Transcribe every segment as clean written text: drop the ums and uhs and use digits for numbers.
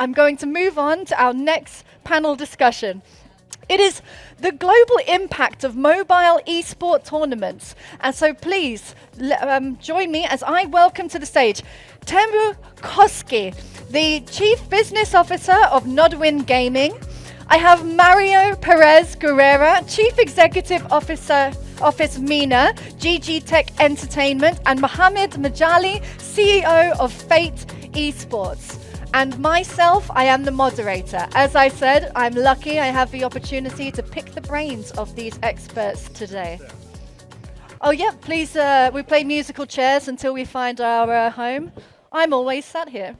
I'm going to move on to our next panel discussion. It is the global impact of mobile esport tournaments. And so please join me as I welcome to the stage Teemu Koski, the Chief Business Officer of NODWIN Gaming. I have Mario Pérez Guerreira, Chief Executive Officer, Office MENA, GGTECH Entertainment, and Mohammad Majali, CEO of Fate Esports. And myself, I am the moderator. As I said, I'm lucky I have the opportunity to pick the brains of these experts today. Oh yeah, please, we play musical chairs until we find our home. I'm always sat here.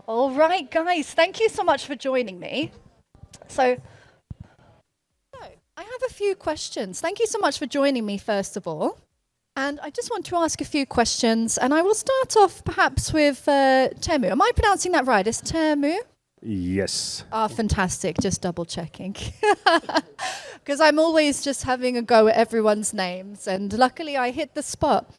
All right, guys, thank you so much for joining me. So I have a few questions. Thank you so much for joining me, first of all. And I just want to ask a few questions, and I will start off perhaps with Teemu. Am I pronouncing that right? Is Teemu? Yes. Ah, fantastic. Just double checking. Because I'm always just having a go at everyone's names, and luckily I hit the spot.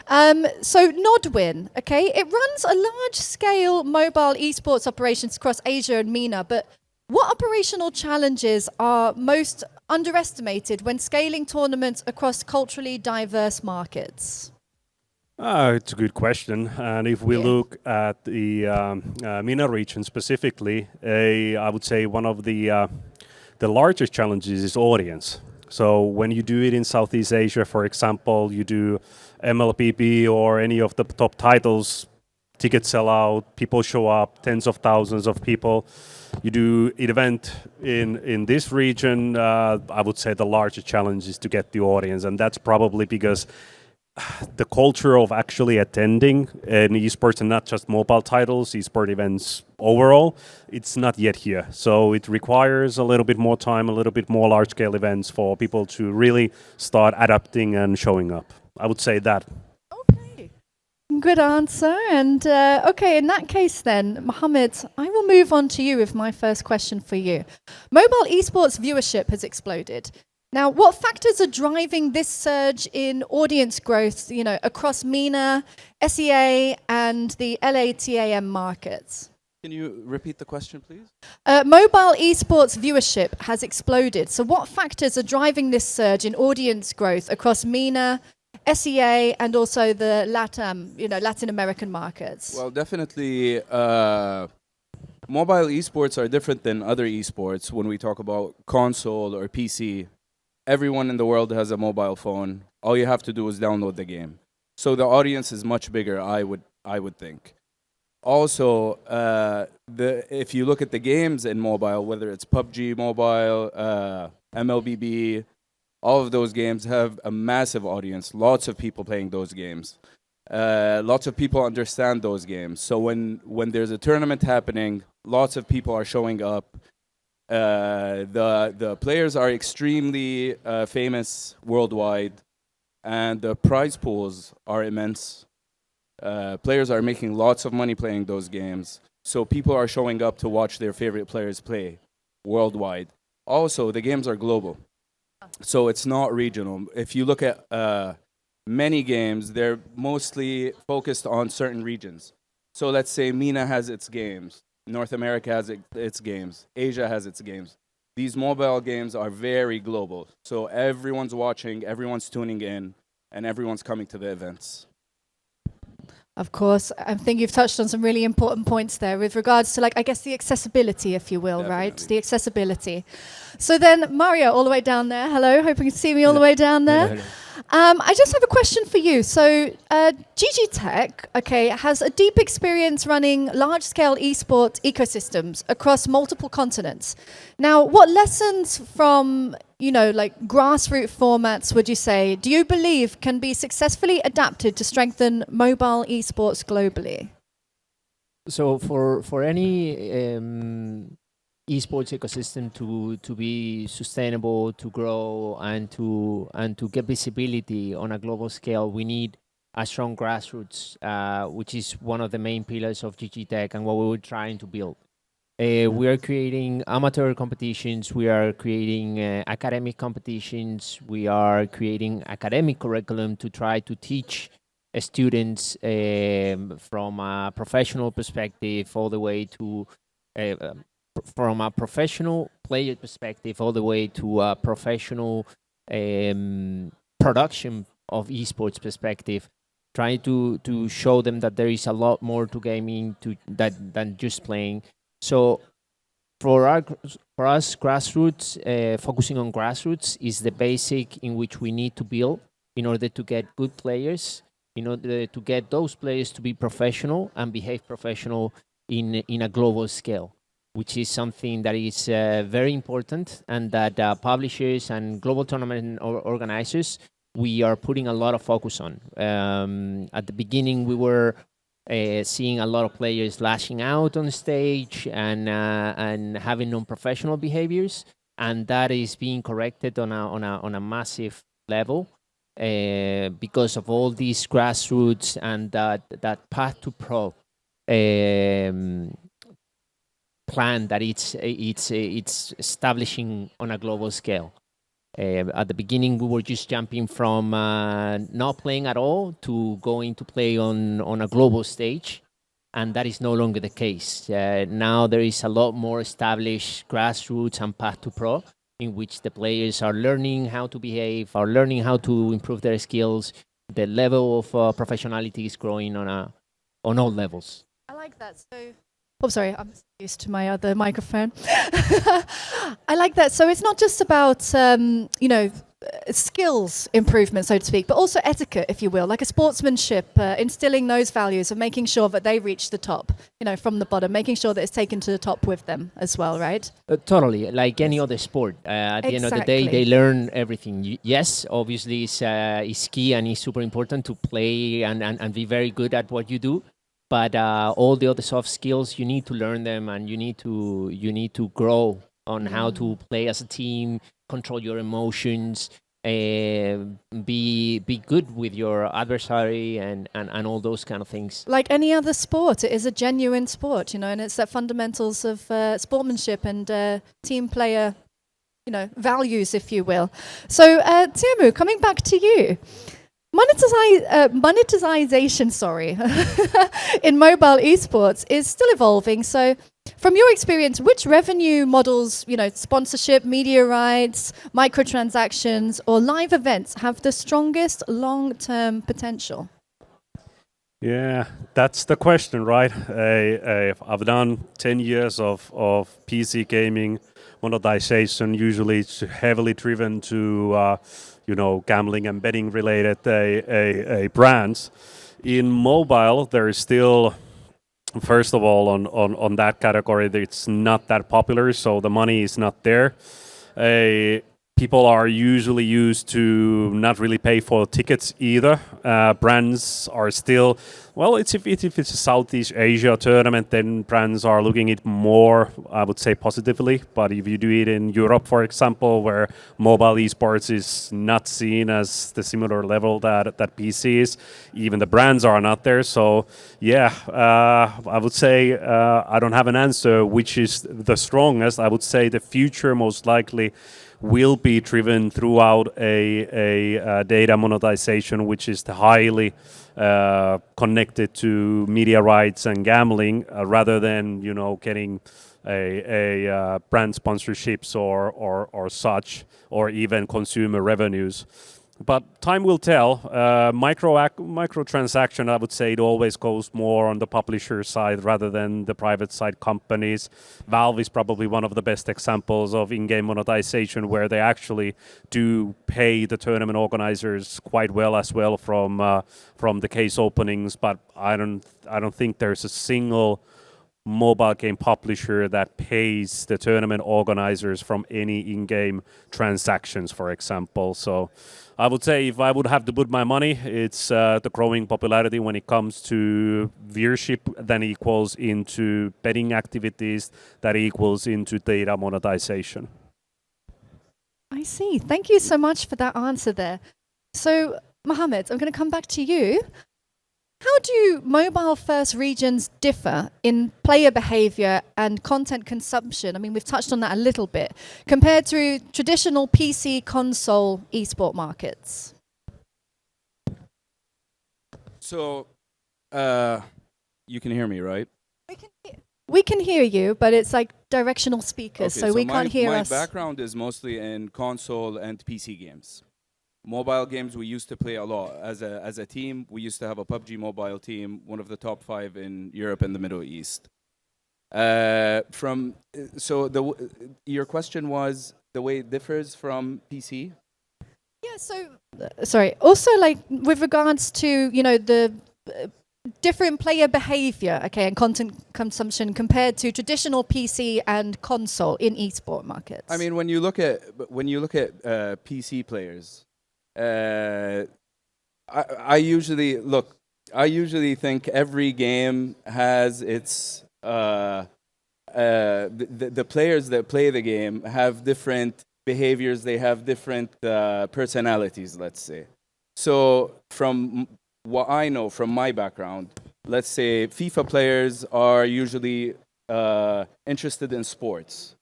So NODWIN, okay, it runs a large-scale mobile esports operations across Asia and MENA, but what operational challenges are most underestimated when scaling tournaments across culturally diverse markets? It's a good question. And if we look at the MENA region specifically, I would say one of the largest challenges is audience. So when you do it in Southeast Asia, for example, you do MLBB or any of the top titles, tickets sell out, people show up, tens of thousands of people. You do an event in this region, I would say the largest challenge is to get the audience. And that's probably because the culture of actually attending an esports, and not just mobile titles, esport events overall, it's not yet here. So it requires a little bit more time, a little bit more large-scale events for people to really start adapting and showing up. I would say that. Okay, good answer. And okay, in that case then, Mohammad, I will move on to you with my first question for you. Mobile esports viewership has exploded. Now, what factors are driving this surge in audience growth, across MENA, SEA, and the LATAM markets? Can you repeat the question, please? Mobile esports viewership has exploded. So what factors are driving this surge in audience growth across MENA, SEA, and also the Latin American markets? Well, definitely, mobile esports are different than other esports. When we talk about console or PC, everyone in the world has a mobile phone. All you have to do is download the game. So the audience is much bigger, I would think. Also, if you look at the games in mobile, whether it's PUBG Mobile, MLBB, all of those games have a massive audience. Lots of people playing those games. Lots of people understand those games. So when there's a tournament happening, lots of people are showing up. The players are extremely famous worldwide, and the prize pools are immense. Players are making lots of money playing those games, so people are showing up to watch their favorite players play worldwide. Also, the games are global, so it's not regional. If you look at many games, they're mostly focused on certain regions. So let's say MENA has its games, North America has its games, Asia has its games. These mobile games are very global. So everyone's watching, everyone's tuning in, and everyone's coming to the events. Of course, I think you've touched on some really important points there with regards to, I guess, the accessibility, if you will, Definitely. right? The accessibility. So then, Mario, all the way down there. Hello, hoping you can see me all the way down there. I just have a question for you. So GGTECH, okay, has a deep experience running large-scale esports ecosystems across multiple continents. Now, what lessons from, grassroots formats would you say, do you believe can be successfully adapted to strengthen mobile esports globally? So for any esports ecosystem to be sustainable, to grow, and to get visibility on a global scale, we need a strong grassroots, which is one of the main pillars of GGTECH and what we were trying to build. We are creating amateur competitions, we are creating academic competitions, we are creating academic curriculum to try to teach students from a professional perspective all the way to from a professional player perspective all the way to a professional production of esports perspective, trying to show them that there is a lot more to gaming than just playing. So for us, grassroots, focusing on grassroots is the basic in which we need to build in order to get good players, in order to get those players to be professional and behave professional in a global scale, which is something that is very important, and that publishers and global tournament organizers, we are putting a lot of focus on. At the beginning, we were seeing a lot of players lashing out on stage and having non-professional behaviors, and that is being corrected on a massive level because of all these grassroots and that path to pro plan that it's establishing on a global scale. At the beginning, we were just jumping from not playing at all to going to play on a global stage, and that is no longer the case. Now there is a lot more established grassroots and path to pro, in which the players are learning how to behave, are learning how to improve their skills. The level of professionality is growing on all levels. I like that. So, oh, sorry, I'm used to my other microphone. I like that. So it's not just about, skills improvement, so to speak, but also etiquette, if you will, like a sportsmanship, instilling those values of making sure that they reach the top, from the bottom, making sure that it's taken to the top with them as well, right? Totally, like any other sport. At the end of the day, they learn everything. Yes, obviously, it's key and it's super important to play and be very good at what you do. But all the other soft skills, you need to learn them, and you need to grow on how to play as a team, control your emotions, be good with your adversary, and all those kind of things. Like any other sport, it is a genuine sport, and it's that fundamentals of sportsmanship and team player, values, if you will. So, Teemu, coming back to you. Monetization, in mobile esports is still evolving. So, from your experience, which revenue models, sponsorship, media rights, microtransactions, or live events have the strongest long-term potential? Yeah, that's the question, right? I've done 10 years of PC gaming. Monetization usually it's heavily driven to gambling and betting related brands. In mobile, there is still, first of all, on that category, it's not that popular, so the money is not there. People are usually used to not really pay for tickets either. Brands are still, well, if it's a Southeast Asia tournament, then brands are looking at it more, I would say, positively. But if you do it in Europe, for example, where mobile esports is not seen as the similar level that PC is, even the brands are not there. So, yeah, I would say I don't have an answer which is the strongest. I would say the future most likely will be driven throughout a data monetization, which is highly connected to media rights and gambling, rather than getting a brand sponsorships or such, or even consumer revenues. But time will tell. Microtransaction, I would say, it always goes more on the publisher side rather than the private side companies. Valve is probably one of the best examples of in-game monetization, where they actually do pay the tournament organizers quite well as well from the case openings. But I don't think there's a single mobile game publisher that pays the tournament organizers from any in-game transactions, for example. So I would say if I would have to put my money, it's the growing popularity when it comes to viewership that equals into betting activities, that equals into data monetization. I see. Thank you so much for that answer there. So, Mohammad, I'm going to come back to you. How do mobile-first regions differ in player behavior and content consumption? I mean, we've touched on that a little bit, compared to traditional PC console esport markets. So, you can hear me, right? We can hear you, but it's like directional speakers, Okay, so we can't hear my us. My background is mostly in console and PC games. Mobile games we used to play a lot. As a team, we used to have a PUBG mobile team, one of the top 5 in Europe and the Middle East. Your question was the way it differs from PC? Yeah, so sorry. Also, like with regards to the different player behavior, okay, and content consumption compared to traditional PC and console in esport markets. I mean, when you look at PC players, I usually think every game has its the players that play the game have different behaviors. They have different personalities, let's say. So from what I know from my background, let's say FIFA players are usually interested in sports.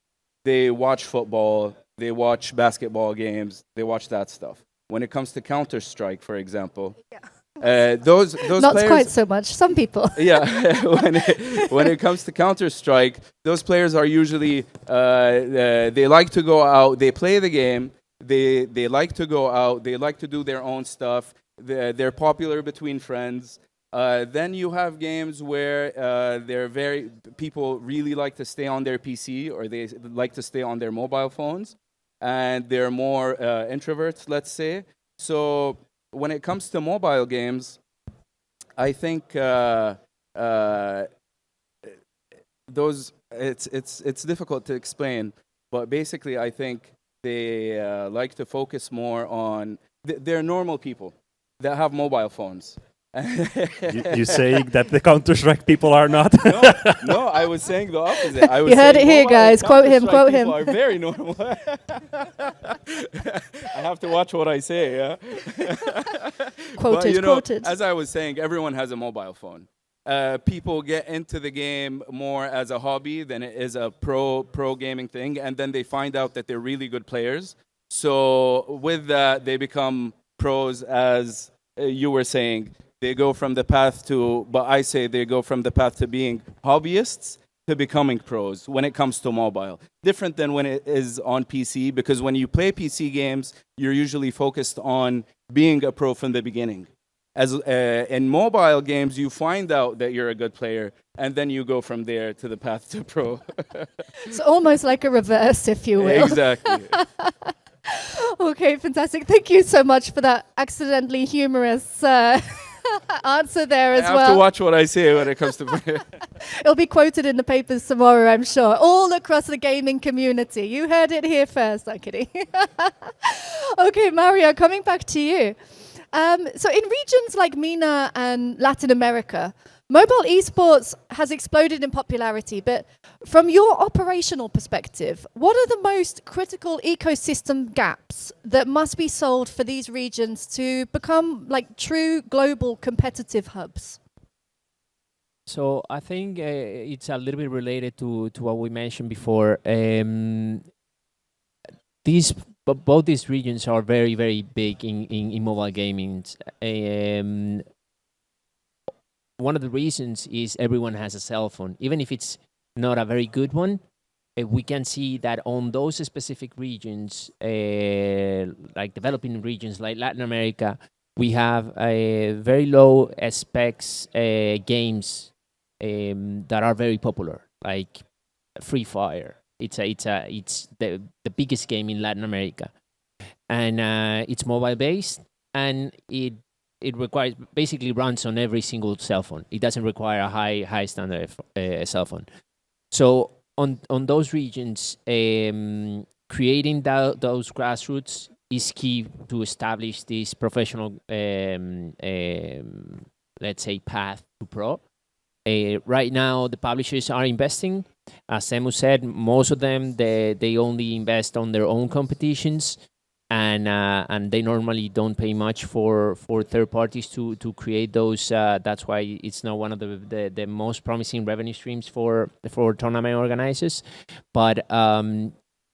They watch football, they watch basketball games, they watch that stuff. When it comes to Counter-Strike, for example, those not players, quite so much. Some people. Yeah, when it comes to Counter-Strike, those players are usually they like to go out, they play the game, they like to go out, they like to do their own stuff. They're popular between friends. Then you have games where people really like to stay on their PC or they like to stay on their mobile phones, and they're more introverts, let's say. So when it comes to mobile games, I think it's difficult to explain, but basically I think they like to focus more on they're normal people that have mobile phones. You saying that the Counter-Strike people are not? No, I was saying the opposite. I was You heard saying it here, mobile guys. Quote him, Counter-Strike quote him. people are very normal. I have to watch what I say, yeah? Quoted, But, quoted. as I was saying, everyone has a mobile phone. People get into the game more as a hobby than it is a pro gaming thing, and then they find out that they're really good players. So with that, they become pros, as you were saying. They go from the path to, but I say they go from the path to being hobbyists to becoming pros when it comes to mobile. Different than when it is on PC, because when you play PC games, you're usually focused on being a pro from the beginning. As in mobile games, you find out that you're a good player, and then you go from there to the path to pro. It's almost like a reverse, if you will. Exactly. Okay, fantastic. Thank you so much for that accidentally humorous answer there as I have well. to watch what I say when it comes to. It'll be quoted in the papers tomorrow, I'm sure, all across the gaming community. You heard it here first. I'm kidding. Okay, Mario, coming back to you. So in regions like MENA and Latin America, mobile esports has exploded in popularity, but from your operational perspective, what are the most critical ecosystem gaps that must be solved for these regions to become like true global competitive hubs? So I think it's a little bit related to what we mentioned before. Both these regions are very, very big in mobile gaming. One of the reasons is everyone has a cell phone. Even if it's not a very good one, we can see that on those specific regions, like developing regions like Latin America, we have very low specs games that are very popular, like Free Fire. It's the biggest game in Latin America, and it's mobile based, and it requires basically runs on every single cell phone. It doesn't require a high standard cell phone. So on those regions, creating those grassroots is key to establish this professional, let's say, path to pro. Right now, the publishers are investing. As Teemu said, most of them they only invest on their own competitions, and they normally don't pay much for third parties to create those. That's why it's not one of the most promising revenue streams for tournament organizers. But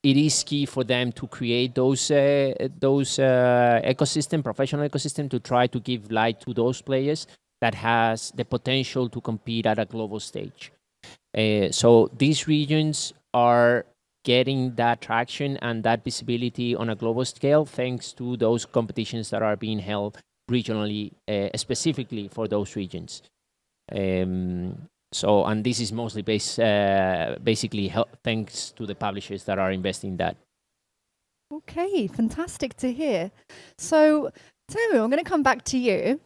it is key for them to create those professional ecosystem, to try to give light to those players that has the potential to compete at a global stage. So these regions are getting that traction and that visibility on a global scale thanks to those competitions that are being held regionally, specifically for those regions. And this is mostly basically thanks to the publishers that are investing in that. Okay, fantastic to hear. So, Teemu, I'm going to come back to you.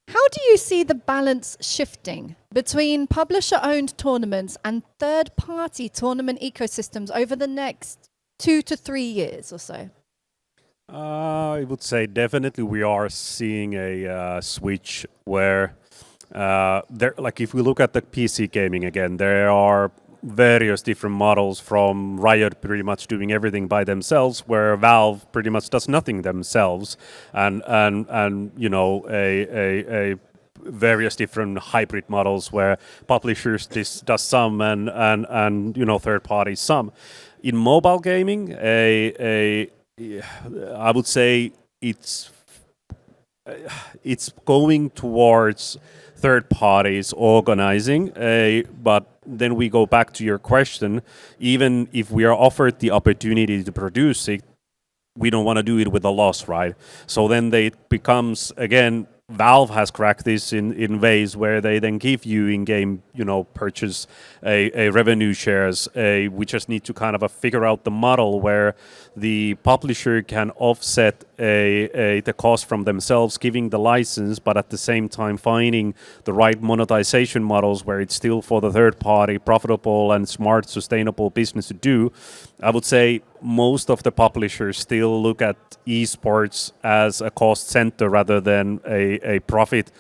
How do you see the balance shifting between publisher-owned tournaments and third-party tournament ecosystems over the next 2 to 3 years or so? I would say definitely we are seeing a switch where like if we look at the PC gaming again, there are various different models from Riot pretty much doing everything by themselves, where Valve pretty much does nothing themselves, and you know a various different hybrid models where publishers does some and you know third parties some. In mobile gaming, I would say it's going towards third parties organizing, but then we go back to your question. Even if we are offered the opportunity to produce it, we don't want to do it with a loss, right? So then it becomes, again, Valve has cracked this in ways where they then give you in-game, you know, purchase a revenue shares. We just need to kind of figure out the model where the publisher can offset the cost from themselves giving the license, but at the same time finding the right monetization models where it's still for the third party profitable and smart, sustainable business to do. I would say most of the publishers still look at esports as a cost center rather than a profit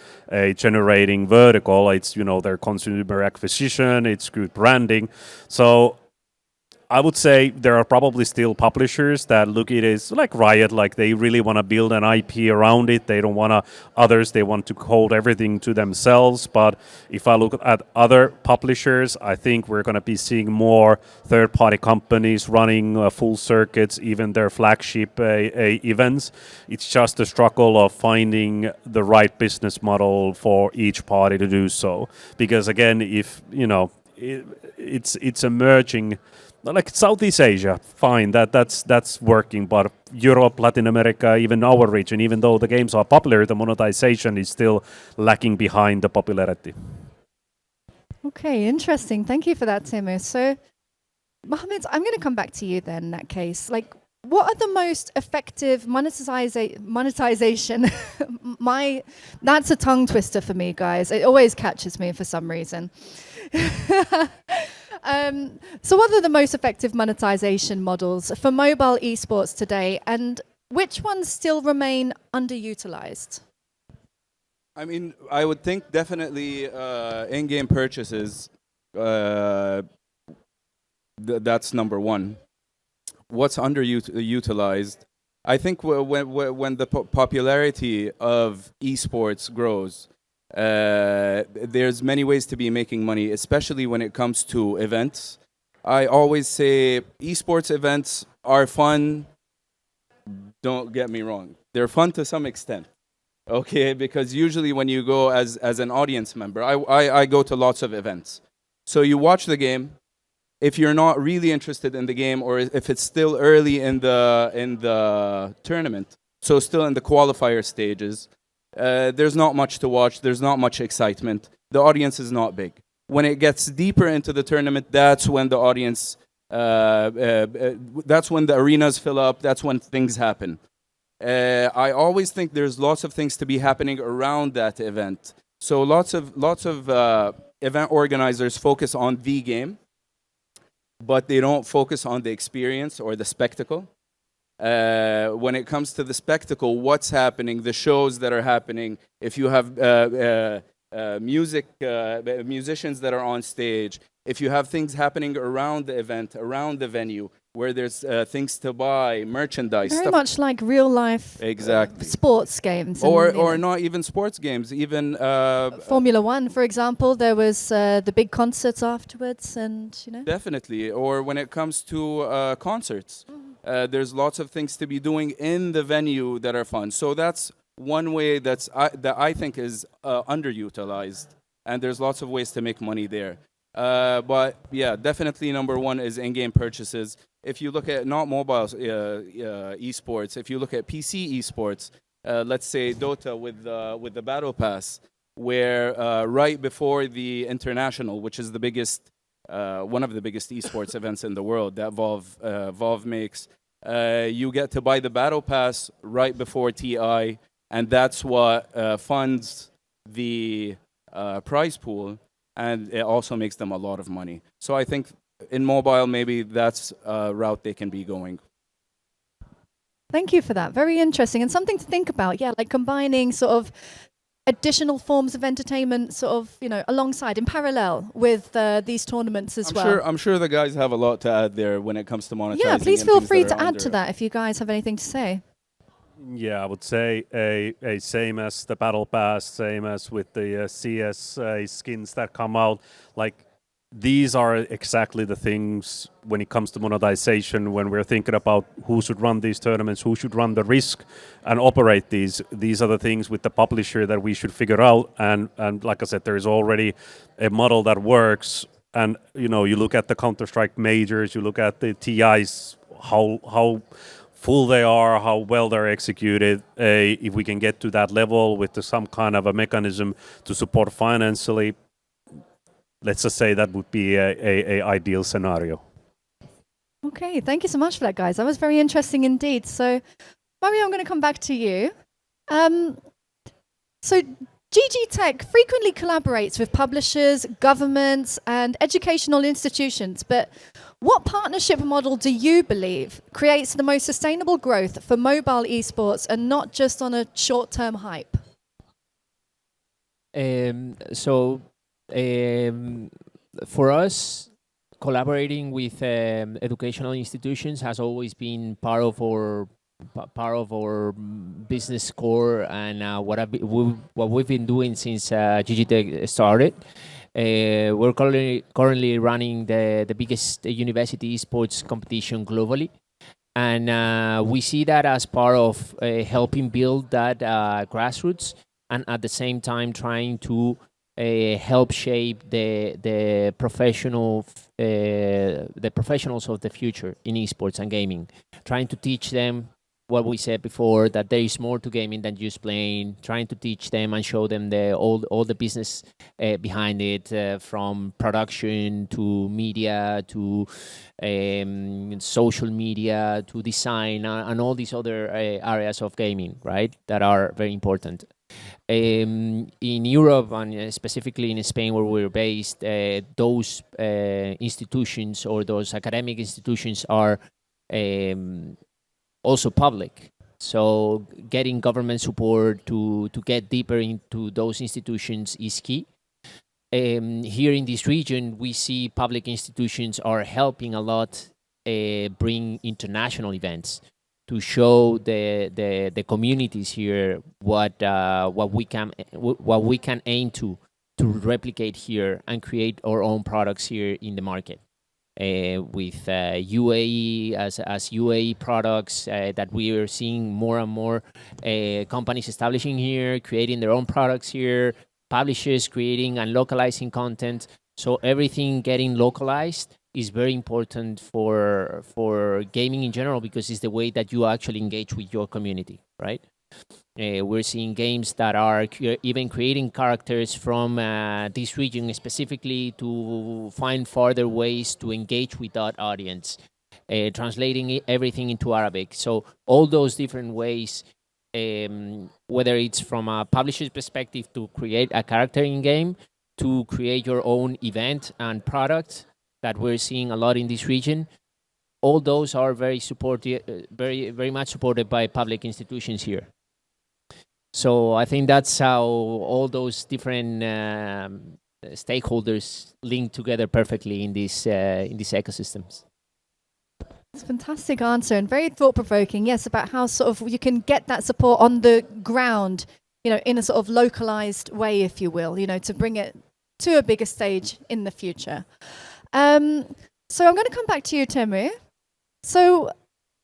generating vertical. It's, you know, their consumer acquisition, it's good branding. So I would say there are probably still publishers that look at it as like Riot, like they really want to build an IP around it. They don't want others, they want to hold everything to themselves. But if I look at other publishers, I think we're going to be seeing more third-party companies running full circuits, even their flagship events. It's just a struggle of finding the right business model for each party to do so. Because again, if, you know, it's emerging. Like Southeast Asia, fine, that's working, but Europe, Latin America, even our region, even though the games are popular, the monetization is still lacking behind the popularity. Okay, interesting. Thank you for that, Teemu. So, Mohammad, I'm going to come back to you then in that case. Like, what are the most effective monetization? That's a tongue twister for me, guys. It always catches me for some reason. So what are the most effective monetization models for mobile esports today, and which ones still remain underutilized? I mean, I would think definitely in-game purchases, that's number one. What's underutilized? I think when the popularity of esports grows, there's many ways to be making money, especially when it comes to events. I always say esports events are fun. Don't get me wrong. They're fun to some extent. Okay, because usually when you go as an audience member, I go to lots of events. So you watch the game. If you're not really interested in the game, or if it's still early in the tournament, so still in the qualifier stages, there's not much to watch. There's not much excitement. The audience is not big. When it gets deeper into the tournament, that's when the audience, that's when the arenas fill up. That's when things happen. I always think there's lots of things to be happening around that event. So lots of event organizers focus on the game, but they don't focus on the experience or the spectacle. When it comes to the spectacle, what's happening, the shows that are happening, if you have musicians that are on stage, if you have things happening around the event, around the venue, where there's things to buy, merchandise. Very much like real life sports games. Or not even sports games, even... Formula One, for example, there was the big concerts afterwards and, you know. Definitely. Or when it comes to concerts, there's lots of things to be doing in the venue that are fun. So that's one way that I think is underutilized, and there's lots of ways to make money there. But yeah, definitely number one is in-game purchases. If you look at not mobile esports, if you look at PC esports, let's say Dota with the Battle Pass, where right before the international, which is the biggest, one of the biggest esports events in the world that Valve makes, you get to buy the Battle Pass right before TI, and that's what funds the prize pool, and it also makes them a lot of money. So I think in mobile, maybe that's a route they can be going. Thank you for that. Very interesting and something to think about. Yeah, like combining sort of additional forms of entertainment, sort of, you know, alongside, in parallel with these tournaments as well. I'm sure the guys have a lot to add there when it comes to monetizing. Yeah, please and feel things free that to are add to that if you guys have anything to say. Yeah, I would say a same as the Battle Pass, same as with the CS skins that come out. Like, these are exactly the things when it comes to monetization, when we're thinking about who should run these tournaments, who should run the risk and operate these. These are the things with the publisher that we should figure out. And like I said, there is already a model that works. And, you know, you look at the Counter-Strike majors, you look at the TIs, how full they are, how well they're executed. If we can get to that level with some kind of a mechanism to support financially, let's just say that would be a ideal scenario. Okay, thank you so much for that, guys. That was very interesting indeed. So, Mario, I'm going to come back to you. So, GGTECH frequently collaborates with publishers, governments, and educational institutions, but what partnership model do you believe creates the most sustainable growth for mobile esports and not just on a short-term hype? For us, collaborating with educational institutions has always been part of our business core, and what we've been doing since GGTECH started. We're currently running the biggest university esports competition globally, and we see that as part of helping build that grassroots, and at the same time trying to help shape the professionals of the future in esports and gaming, trying to teach them what we said before, that there is more to gaming than just playing, trying to teach them and show them all the business behind it, from production to media to social media to design and all these other areas of gaming, right, that are very important. In Europe, and specifically in Spain where we're based, those institutions or those academic institutions are also public. So getting government support to get deeper into those institutions is key. Here in this region, we see public institutions are helping a lot bring international events to show the communities here what we can aim to replicate here and create our own products here in the market. With UAE as UAE products that we are seeing more and more companies establishing here, creating their own products here, publishers creating and localizing content. So everything getting localized is very important for gaming in general, because it's the way that you actually engage with your community, right? We're seeing games that are even creating characters from this region specifically to find further ways to engage with that audience, translating everything into Arabic. So all those different ways, whether it's from a publisher's perspective to create a character in game, to create your own event and product that we're seeing a lot in this region, all those are very very much supported by public institutions here. So I think that's how all those different stakeholders link together perfectly in these ecosystems. That's a fantastic answer and very thought-provoking. Yes, about how sort of you can get that support on the ground, you know, in a sort of localized way, if you will, you know, to bring it to a bigger stage in the future. So I'm going to come back to you, Teemu. So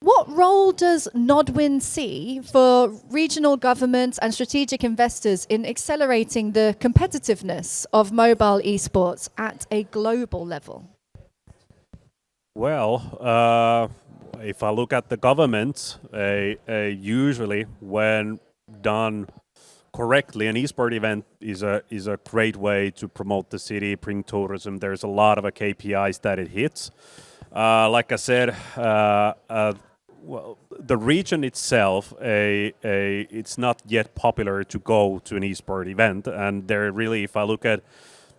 what role does NODWIN see for regional governments and strategic investors in accelerating the competitiveness of mobile esports at a global level? Well, if I look at the government, usually when done correctly, an esport event is a great way to promote the city, bring tourism. There's a lot of KPIs that it hits. Like I said, well, the region itself, it's not yet popular to go to an esport event, and there really, if I look at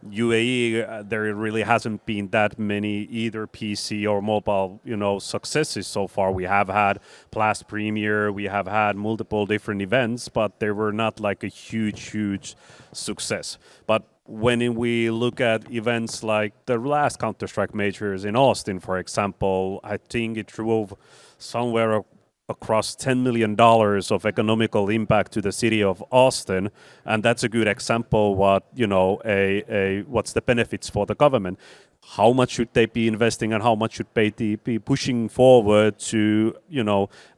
UAE, there really hasn't been that many either PC or mobile, successes so far. We have had Blast Premier, we have had multiple different events, but they were not like a huge success. But when we look at events like the last Counter-Strike majors in Austin, for example, I think it drove somewhere across $10 million of economical impact to the city of Austin, and that's a good example what what's the benefits for the government. How much should they be investing, and how much should they be pushing forward to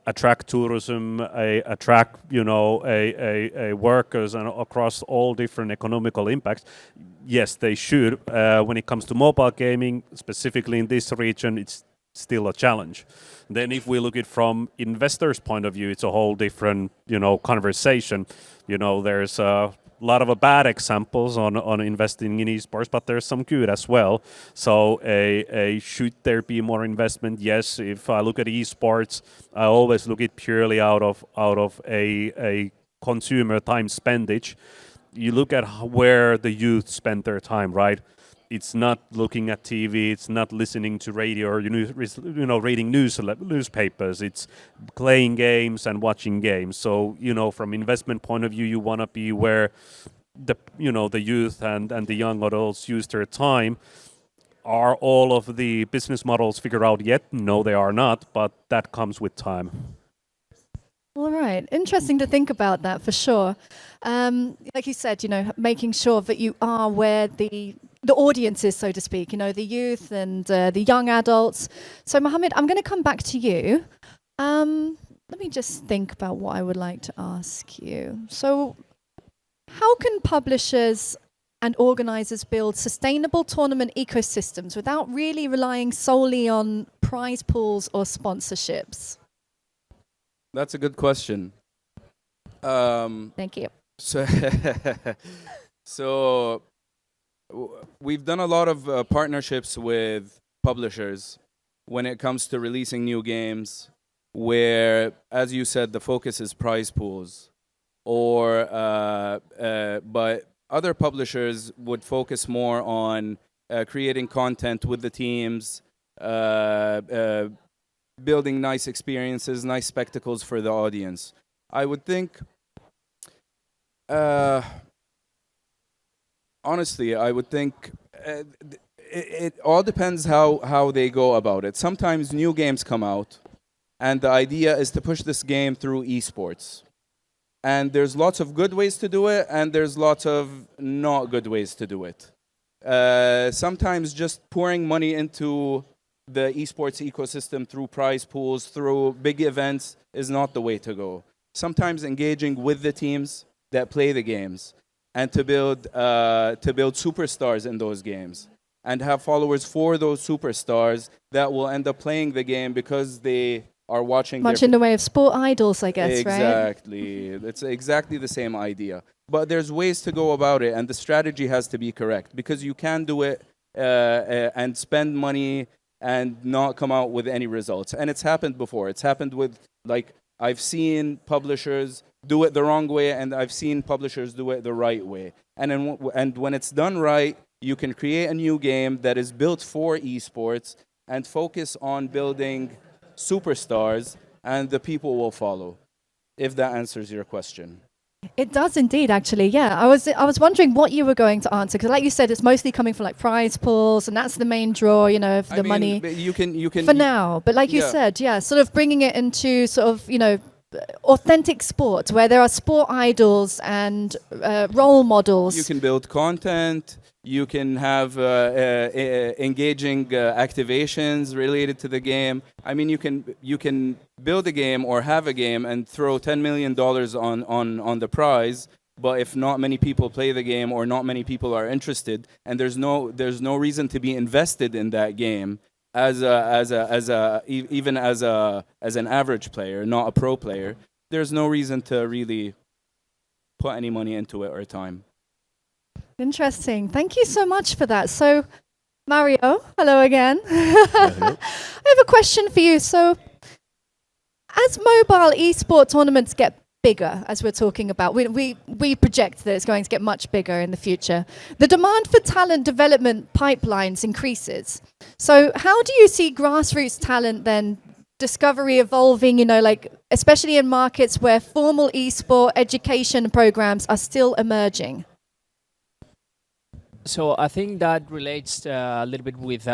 attract tourism, attract workers, and across all different economical impacts? Yes, they should. When it comes to mobile gaming, specifically in this region, it's still a challenge. Then if we look at it from investors' point of view, it's a whole different, conversation. There's a lot of bad examples on investing in esports, but there's some good as well. So should there be more investment? Yes. If I look at esports, I always look at purely out of a consumer time spendage. You look at where the youth spend their time, right? It's not looking at TV, it's not listening to radio or reading newspapers. It's playing games and watching games. So from investment point of view, you want to be where the youth and the young adults use their time. Are all of the business models figured out yet? No, they are not, but that comes with time. All right. Interesting to think about that for sure. Like you said, making sure that you are where the audiences, so to speak, the youth and the young adults. So, Mohammad, I'm going to come back to you. Let me just think about what I would like to ask you. So, how can publishers and organizers build sustainable tournament ecosystems without really relying solely on prize pools or sponsorships? That's a good question. Thank you. So we've done a lot of partnerships with publishers when it comes to releasing new games, where, as you said, the focus is prize pools, but other publishers would focus more on creating content with the teams, building nice experiences, nice spectacles for the audience. I would think, honestly, it all depends how they go about it. Sometimes new games come out, and the idea is to push this game through esports. And there's lots of good ways to do it, and there's lots of not good ways to do it. Sometimes just pouring money into the esports ecosystem through prize pools, through big events, is not the way to go. Sometimes engaging with the teams that play the games, and to build superstars in those games, and have followers for those superstars that will end up playing the game because they are watching. Much in the way of sport idols, I guess, right? Exactly. It's exactly the same idea. But there's ways to go about it, and the strategy has to be correct, because you can do it and spend money and not come out with any results. And it's happened before. It's happened with, I've seen publishers do it the wrong way, and I've seen publishers do it the right way. And when it's done right, you can create a new game that is built for esports and focus on building superstars, and the people will follow, if that answers your question. It does indeed, actually. Yeah, I was wondering what you were going to answer, because, like you said, it's mostly coming from prize pools, and that's the main draw, of the money. You can for now. But like you said, sort of bringing it into sort of authentic sport where there are sport idols and role models. You can build content. You can have engaging activations related to the game. I mean, you can build a game or have a game and throw $10 million on the prize. But if not many people play the game or not many people are interested, and there's no reason to be invested in that game even as an average player, not a pro player, there's no reason to really put any money into it or time. Interesting. Thank you so much for that. So, Mario, hello again. I have a question for you. So, as mobile esports tournaments get bigger, as we're talking about, we project that it's going to get much bigger in the future. The demand for talent development pipelines increases. So, how do you see grassroots talent then discovery evolving, like especially in markets where formal esport education programs are still emerging? So I think that relates a little bit with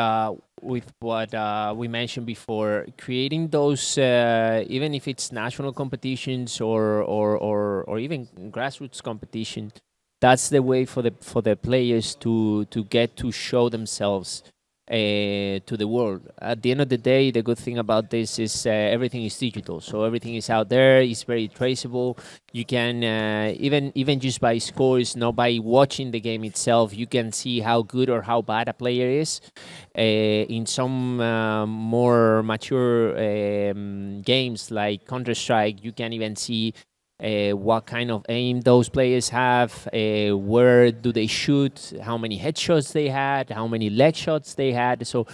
what we mentioned before. Creating those, even if it's national competitions or even grassroots competition, that's the way for the players to get to show themselves to the world. At the end of the day, the good thing about this is everything is digital, so everything is out there. It's very traceable. You can even just by scores, not by watching the game itself, you can see how good or how bad a player is. In some more mature games like Counter-Strike, you can even see what kind of aim those players have, where do they shoot, how many headshots they had, how many leg shots they had. So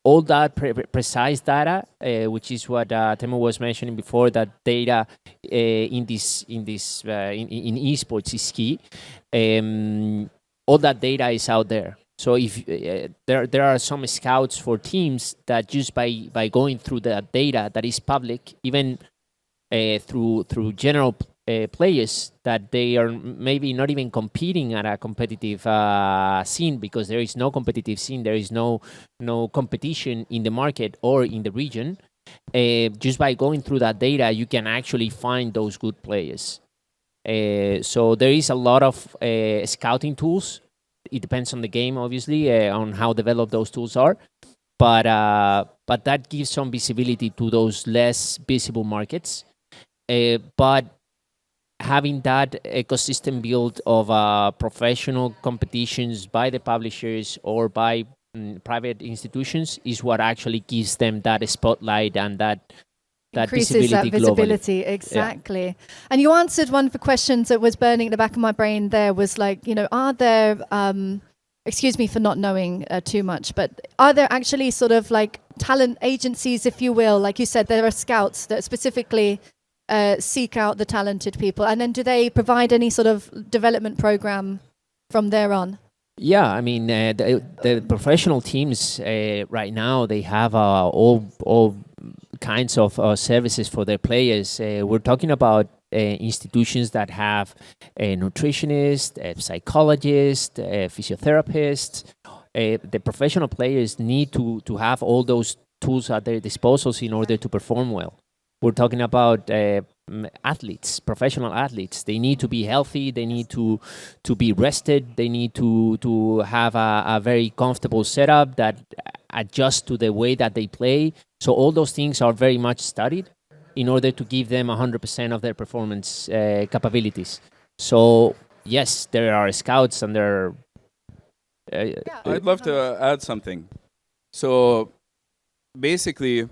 all that precise data, which is what Teemu was mentioning before, that data in esports is key. All that data is out there. So if there are some scouts for teams that just by going through that data that is public, even through general players, that they are maybe not even competing at a competitive scene, because there is no competitive scene, there is no competition in the market or in the region. Just by going through that data, you can actually find those good players. So there is a lot of scouting tools. It depends on the game, obviously, on how developed those tools are. But that gives some visibility to those less visible markets. But having that ecosystem built of professional competitions by the publishers or by private institutions is what actually gives them that spotlight and that increases that visibility globally. Exactly. Yeah. And you answered one of the questions that was burning in the back of my brain there, was like, are there excuse me for not knowing too much, but are there actually sort of like talent agencies, if you will? Like you said, there are scouts that specifically seek out the talented people, and then do they provide any sort of development program from there on? Yeah, I mean, the professional teams right now, they have all kinds of services for their players. We're talking about institutions that have a nutritionist, a psychologist, a physiotherapist. The professional players need to have all those tools at their disposals in order to perform well. We're talking about athletes, professional athletes. They need to be healthy. They need to be rested. They need to have a very comfortable setup that adjusts to the way that they play. So all those things are very much studied in order to give them 100% of their performance capabilities. So yes, there are scouts and there are... I'd love to add something. So basically,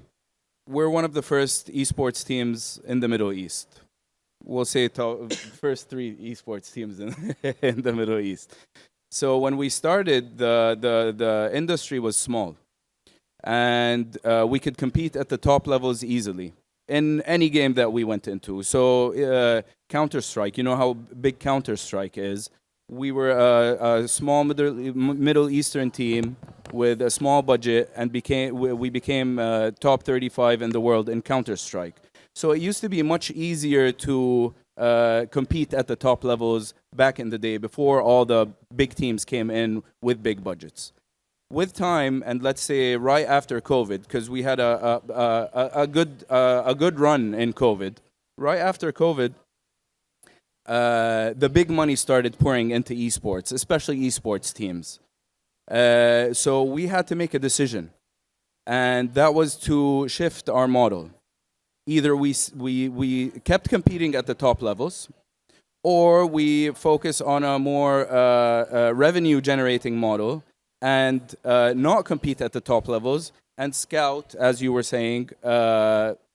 we're one of the first esports teams in the Middle East. We'll say first 3 esports teams in the Middle East. So when we started, the industry was small, and we could compete at the top levels easily in any game that we went into. So Counter-Strike, you know how big Counter-Strike is. We were a small Middle Eastern team with a small budget, and we became top 35 in the world in Counter-Strike. So it used to be much easier to compete at the top levels back in the day, before all the big teams came in with big budgets. With time, and let's say right after COVID, because we had a good run in COVID, right after COVID, the big money started pouring into esports, especially esports teams. So we had to make a decision, and that was to shift our model. Either we kept competing at the top levels, or we focus on a more revenue generating model and not compete at the top levels and scout, as you were saying,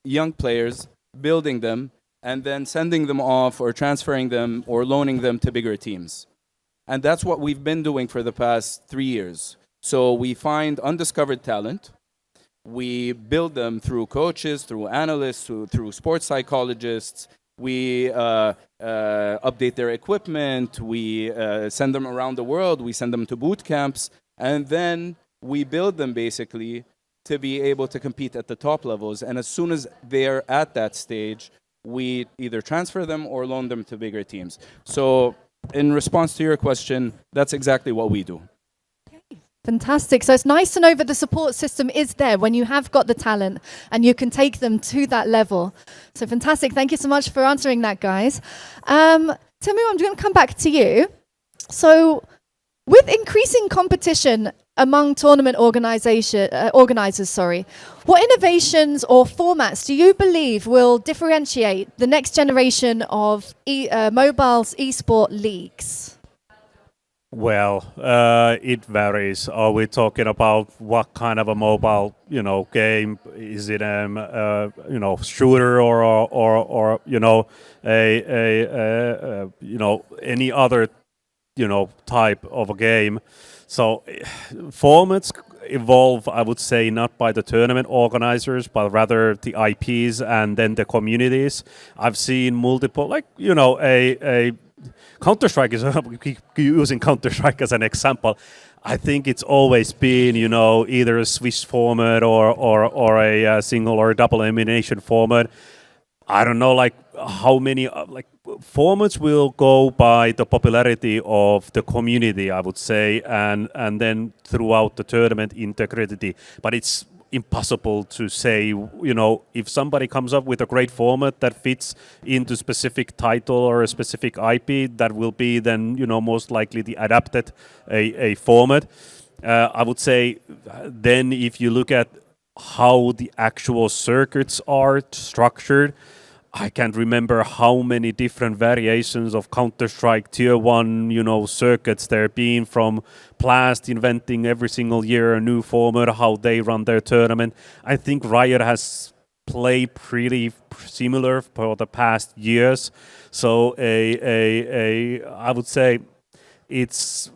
young players, building them, and then sending them off or transferring them or loaning them to bigger teams. And that's what we've been doing for the past 3 years. So we find undiscovered talent. We build them through coaches, through analysts, through sports psychologists. We update their equipment. We send them around the world. We send them to boot camps. And then we build them basically to be able to compete at the top levels. And as soon as they're at that stage, we either transfer them or loan them to bigger teams. So in response to your question, that's exactly what we do. Fantastic. So it's nice to know that the support system is there when you have got the talent and you can take them to that level. So fantastic. Thank you so much for answering that, guys. Teemu, I'm going to come back to you. So with increasing competition among tournament organizers, what innovations or formats do you believe will differentiate the next generation of mobiles esport leagues? Well, it varies. Are we talking about what kind of a mobile, game? Is it shooter or any other, type of a game? So formats evolve, I would say, not by the tournament organizers, but rather the IPs and then the communities. I've seen multiple, a Counter-Strike is, we keep using Counter-Strike as an example. I think it's always been, either a Swiss format or a single or double elimination format. I don't know, how many, formats will go by the popularity of the community, I would say, and then throughout the tournament integrity. But it's impossible to say, if somebody comes up with a great format that fits into specific title or a specific IP, that will be then, most likely the adapted a format. I would say then if you look at how the actual circuits are structured, I can't remember how many different variations of Counter-Strike Tier 1, circuits there have been, from Blast inventing every single year a new format, how they run their tournament. I think Riot has played pretty similar for the past years. So I would say it's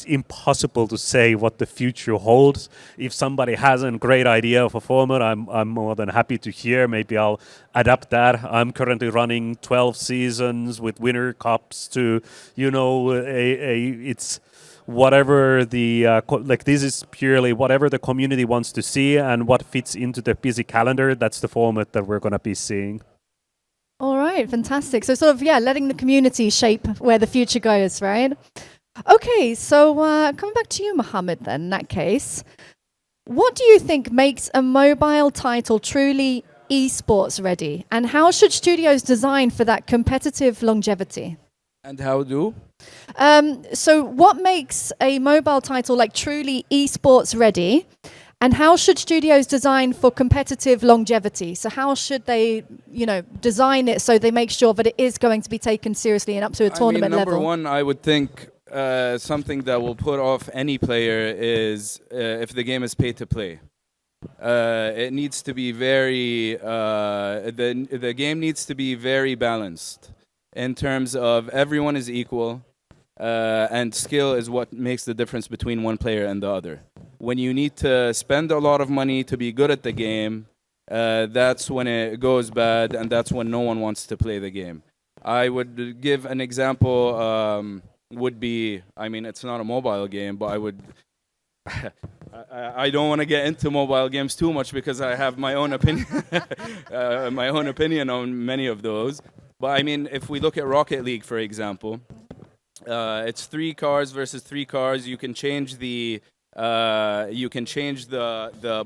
impossible to say what the future holds. If somebody has a great idea of a format, I'm more than happy to hear. Maybe I'll adapt that. I'm currently running 12 seasons with winner cups to, it's whatever the this is purely whatever the community wants to see and what fits into the busy calendar. That's the format that we're going to be seeing. All right, fantastic. So sort of, letting the community shape where the future goes, right? Okay, so coming back to you, Mohammad, then, in that case, what do you think makes a mobile title truly esports ready? And how should studios design for that competitive longevity? And how do? So what makes a mobile title truly esports ready? And how should studios design for competitive longevity? So how should they, design it so they make sure that it is going to be taken seriously and up to a tournament number level? One, I would think something that will put off any player is if the game is pay to play. It needs to be very, the game needs to be very balanced in terms of everyone is equal. And skill is what makes the difference between one player and the other. When you need to spend a lot of money to be good at the game, that's when it goes bad, and that's when no one wants to play the game. I would give an example, would be, it's not a mobile game, but I would... I don't want to get into mobile games too much because I have my own opinion, my own opinion on many of those. But if we look at Rocket League, for example, it's 3 cars versus 3 cars. You can change the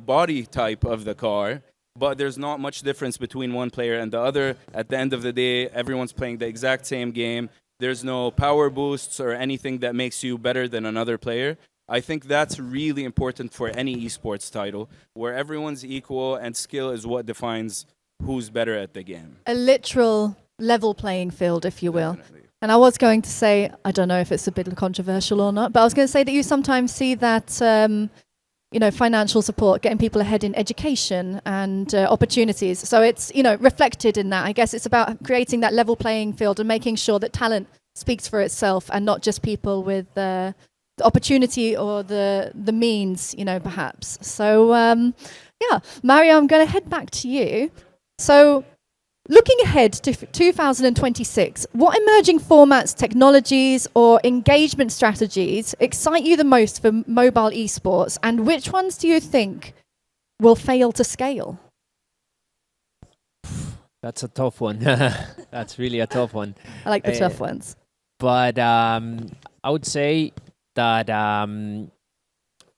body type of the car, but there's not much difference between one player and the other. At the end of the day, everyone's playing the exact same game. There's no power boosts or anything that makes you better than another player. I think that's really important for any esports title, where everyone's equal and skill is what defines who's better at the game. A literal level playing field, if you will. Definitely. And I was going to say, I don't know if it's a bit controversial or not, but I was going to say that you sometimes see that, financial support, getting people ahead in education and opportunities. So it's, reflected in that. I guess it's about creating that level playing field and making sure that talent speaks for itself and not just people with the opportunity or the means, perhaps. So, Mario, I'm going to head back to you. So, looking ahead to 2026, what emerging formats, technologies, or engagement strategies excite you the most for mobile esports, and which ones do you think will fail to scale? That's a tough one. That's really a tough one. I like the tough ones. But I would say that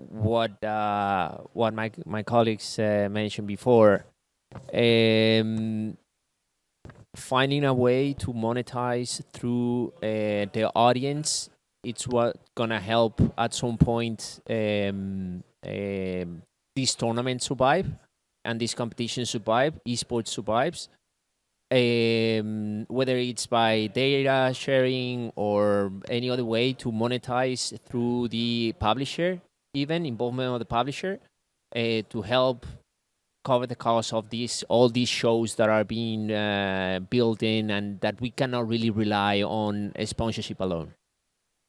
what my colleagues mentioned before, finding a way to monetize through the audience, it's what gonna help at some point this tournament survive and this competition survive, esports survives. Whether it's by data sharing or any other way to monetize through the publisher, even involvement of the publisher, to help cover the cost of all these shows that are being built in and that we cannot really rely on a sponsorship alone.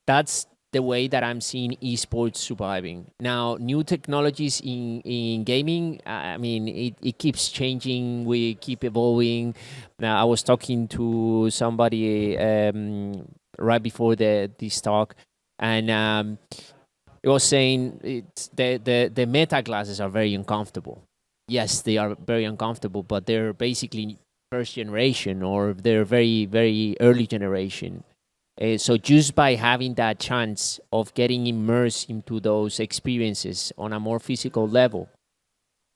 That's the way that I'm seeing esports surviving. Now, new technologies in gaming, it keeps changing. We keep evolving. Now, I was talking to somebody right before this talk, and it was saying the meta glasses are very uncomfortable. Yes, they are very uncomfortable, but they're basically first generation or they're very, very early generation. So just by having that chance of getting immersed into those experiences on a more physical level,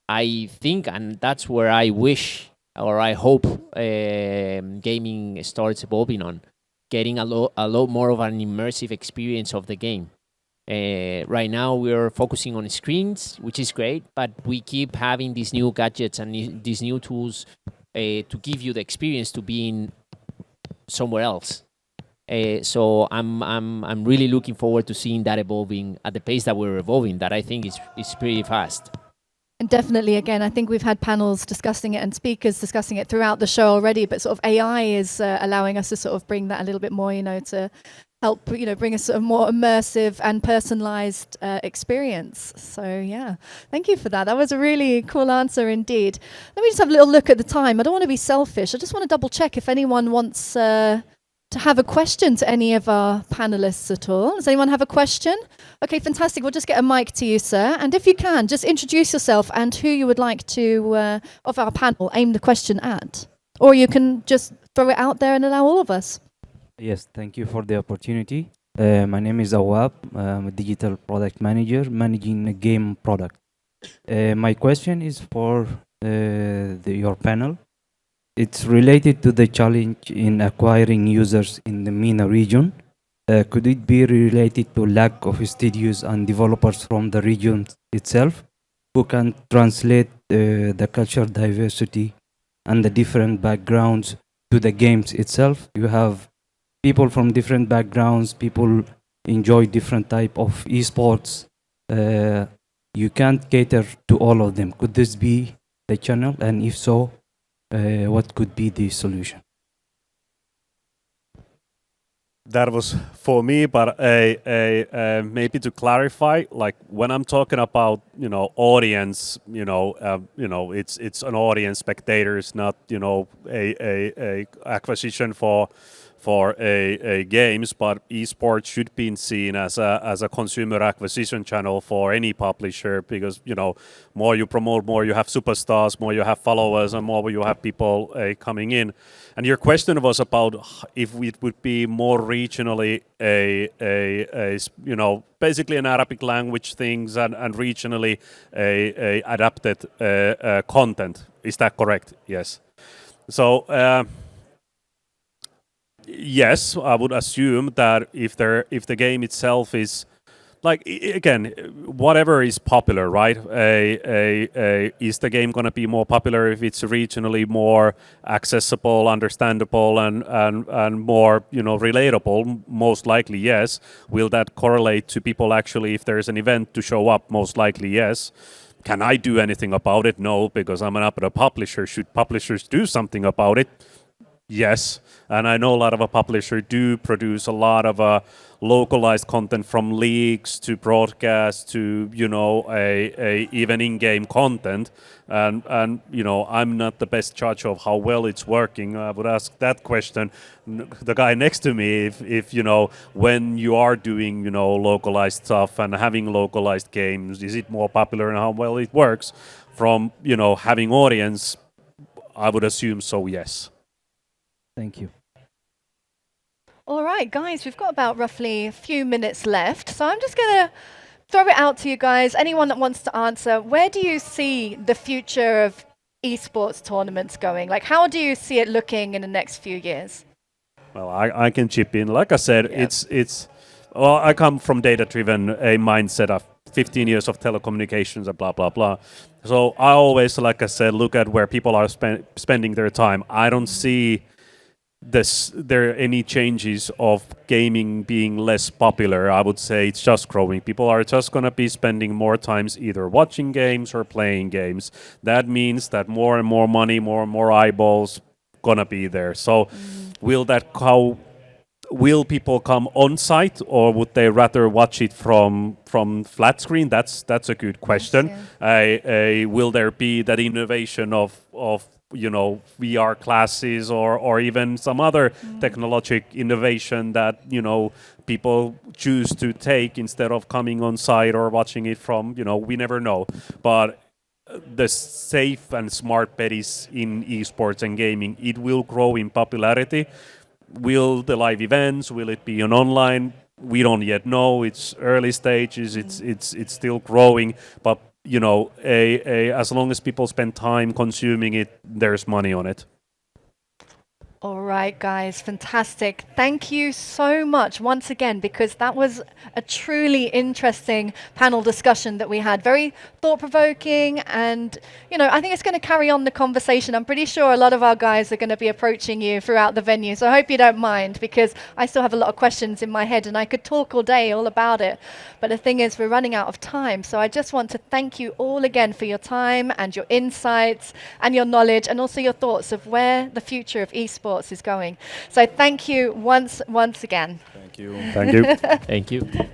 I think, and that's where I wish or I hope gaming starts evolving on, getting a lot more of an immersive experience of the game. Right now we're focusing on screens, which is great, but we keep having these new gadgets and these new tools to give you the experience to being somewhere else. So I'm really looking forward to seeing that evolving at the pace that we're evolving. That I think is pretty fast. And definitely, again, I think we've had panels discussing it and speakers discussing it throughout the show already, but sort of AI is allowing us to sort of bring that a little bit more, to help, bring a sort of more immersive and personalized experience. So, yeah, thank you for that. That was a really cool answer indeed. Let me just have a little look at the time. I don't want to be selfish. I just want to double check if anyone wants to have a question to any of our panelists at all. Does anyone have a question? Okay, fantastic. We'll just get a mic to you, sir. And if you can, just introduce yourself and who you would like to, of our panel, aim the question at. Or you can just throw it out there and allow all of us. Yes, thank you for the opportunity. My name is Awab. I'm a digital product manager managing a game product. My question is for your panel. It's related to the challenge in acquiring users in the MENA region. Could it be related to lack of studios and developers from the region itself who can translate the cultural diversity and the different backgrounds to the games itself? You have people from different backgrounds, people enjoy different type of esports. You can't cater to all of them. Could this be the channel? And if so, what could be the solution? That was for me, but maybe to clarify, like when I'm talking about audience, it's an audience, spectators, not a acquisition for for a games, but esports should be seen as a consumer acquisition channel for any publisher, because more you promote, more you have superstars, more you have followers, and more you have people coming in. And your question was about if it would be more regionally basically an Arabic language things and regionally a adapted content. Is that correct? Yes. So yes, I would assume that if the game itself is again, whatever is popular, right? Is the game going to be more popular if it's regionally more accessible, understandable, and more relatable? Most likely, yes. Will that correlate to people actually, if there's an event, to show up? Most likely, yes. Can I do anything about it? No, because I'm a publisher. Should publishers do something about it? Yes, and I know a lot of publishers do produce a lot of localized content, from leagues to broadcast to even in-game content, and I'm not the best judge of how well it's working. I would ask that question the guy next to me, if when you are doing localized stuff and having localized games, is it more popular and how well it works? From having audience, I would assume so. Yes. Thank you. All right, guys, we've got about roughly a few minutes left. So I'm just going to throw it out to you guys. Anyone that wants to answer, where do you see the future of esports tournaments going? Like, how do you see it looking in the next few years? Well, I can chip in. Like I said, well, I come from data-driven a mindset of 15 years of telecommunications and blah, blah, blah. So I always, like I said, look at where people are spending their time. I don't see there are any changes of gaming being less popular. I would say it's just growing. People are just going to be spending more times either watching games or playing games. That means that more and more money, more and more eyeballs going to be there. So will people come on site, or would they rather watch it from flat screen? That's a good question. Yes, yeah. Will there be that innovation of VR classes or even some other technologic innovation that people choose to take instead of coming on site or watching it from we never know. But the safe and smart bet is in esports and gaming. It will grow in popularity. Will the live events, will it be on online? We don't yet know. It's early stages. It's still growing, but as long as people spend time consuming it, there's money on it. All right, guys, fantastic. Thank you so much once again, because that was a truly interesting panel discussion that we had. Very thought-provoking, and I think it's going to carry on the conversation. I'm pretty sure a lot of our guys are going to be approaching you throughout the venue, so I hope you don't mind, because I still have a lot of questions in my head and I could talk all day all about it. But the thing is, we're running out of time, so I just want to thank you all again for your time and your insights and your knowledge, and also your thoughts of where the future of esports is going. So thank you once again. Thank you. Thank you. Thank you.